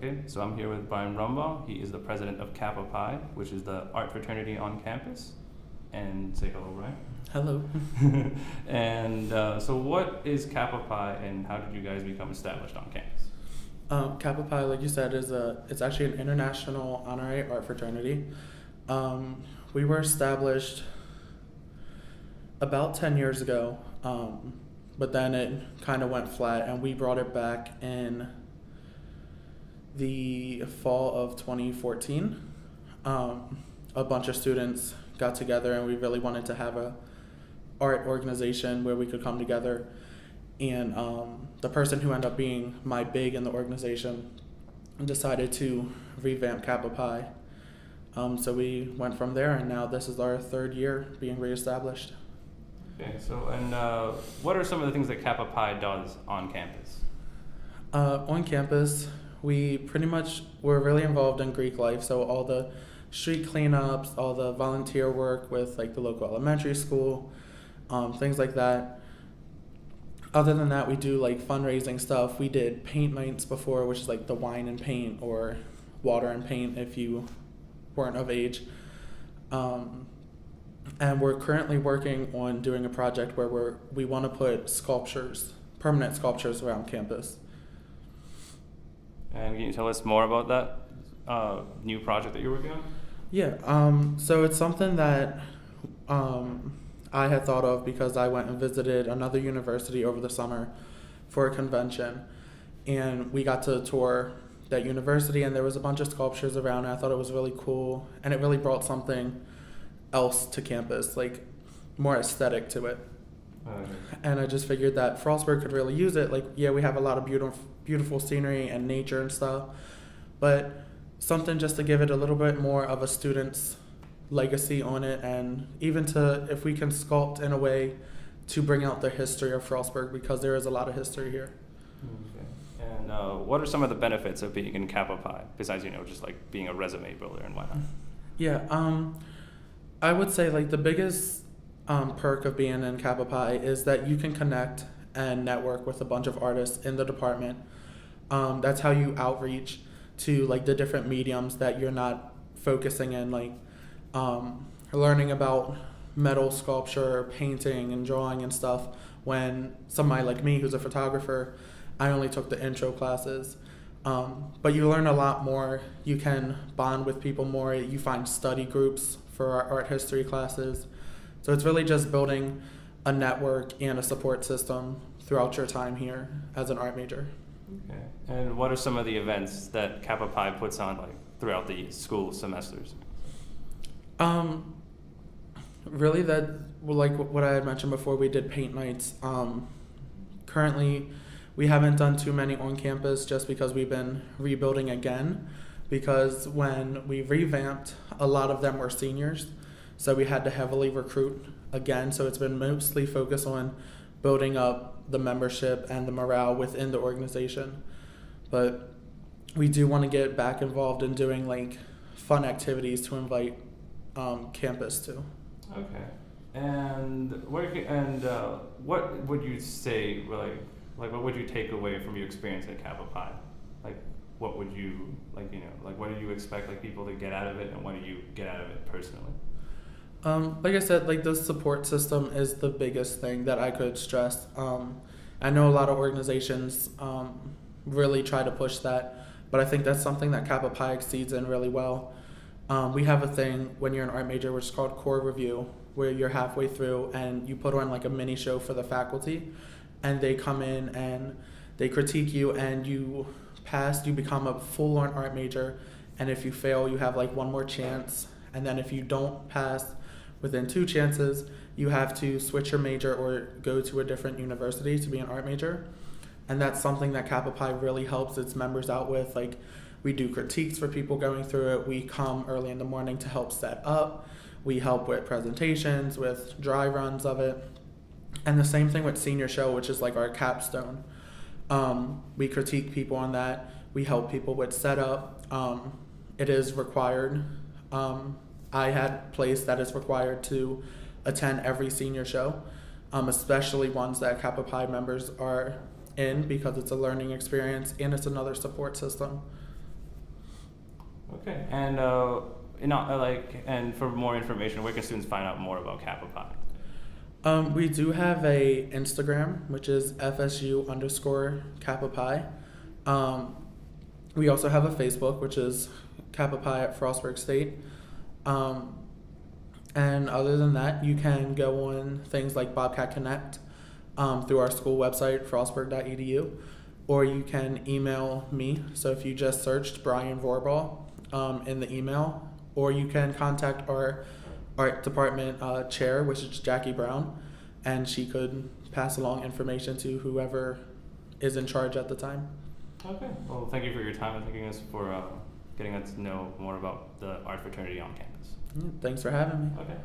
Okay, so I'm here with Brian Rumbaugh. He is the president of Kappa Pi, which is the art fraternity on campus. And say hello, Brian. Hello. And so what is Kappa Pi and how did you guys become established on campus? Kappa Pi, like you said, it's actually an international honorary art fraternity. We were established about 10 years ago, but then it kind of went flat, and we brought it back in the fall of 2014. A bunch of students got together, and we really wanted to have a art organization where we could come together. And the person who ended up being my big in the organization decided to revamp Kappa Pi. So we went from there, and now this is our third year being reestablished. Okay, so and what are some of the things that Kappa Pi does on campus? On campus, we're really involved in Greek life, so all the street cleanups, all the volunteer work with like the local elementary school, things like that. Other than that, we do like fundraising stuff. We did paint nights before, which is like the wine and paint or water and paint if you weren't of age. And we're currently working on doing a project where we want to put permanent sculptures around campus. And can you tell us more about that new project that you're working on? Yeah, so it's something that I had thought of because I went and visited another university over the summer for a convention, and we got to tour that university, and there was a bunch of sculptures around, and I thought it was really cool, and it really brought something else to campus, like more aesthetic to it. And I just figured that Frostburg could really use it. Like, yeah, we have a lot of beautiful scenery and nature and stuff, but something just to give it a little bit more of a student's legacy on it, and even if we can sculpt in a way to bring out the history of Frostburg, because there is a lot of history here. Okay. And what are some of the benefits of being in Kappa Pi, besides, just like being a resume builder and whatnot? Yeah, I would say like the biggest perk of being in Kappa Pi is that you can connect and network with a bunch of artists in the department. That's how you outreach to like the different mediums that you're not focusing in, like learning about metal sculpture, painting, and drawing and stuff. When somebody like me, who's a photographer, I only took the intro classes. But you learn a lot more. You can bond with people more. You find study groups for our art history classes. So it's really just building a network and a support system throughout your time here as an art major. Okay. And what are some of the events that Kappa Pi puts on like throughout the school semesters? Really like what I had mentioned before, we did paint nights. Currently, we haven't done too many on campus just because we've been rebuilding again, because when we revamped, a lot of them were seniors, so we had to heavily recruit again. So it's been mostly focused on building up the membership and the morale within the organization. But we do want to get back involved in doing like fun activities to invite campus to. Okay. And what would you say, like what would you take away from your experience at Kappa Pi? Like what would you what do you expect like people to get out of it, and what do you get out of it personally? Like I said, like the support system is the biggest thing that I could stress. I know a lot of organizations really try to push that, but I think that's something that Kappa Pi exceeds in really well. We have a thing when you're an art major which is called core review, where you're halfway through and you put on like a mini show for the faculty, and they come in and they critique you, and you pass, you become a full-on art major, and if you fail, you have like one more chance, and then if you don't pass within 2 chances, you have to switch your major or go to a different university to be an art major. And that's something that Kappa Pi really helps its members out with. Like, we do critiques for people going through it. We come early in the morning to help set up. We help with presentations, with dry runs of it. And the same thing with senior show, which is like our capstone. We critique people on that. We help people with setup. It is required. I had placed that it's required to attend every senior show, especially ones that Kappa Pi members are in, because it's a learning experience and it's another support system. Okay. And and for more information, where can students find out more about Kappa Pi? We do have a Instagram, which is FSU_Kappa Pi. We also have a Facebook, which is Kappa Pi at Frostburg State. And other than that, you can go on things like Bobcat Connect through our school website, frostburg.edu, or you can email me. So if you just searched Brian Vorball in the email, or you can contact our art department chair, which is Jackie Brown, and she could pass along information to whoever is in charge at the time. Okay. Well, thank you for your time and thanking us for getting us to know more about the art fraternity on campus. Thanks for having me. Okay.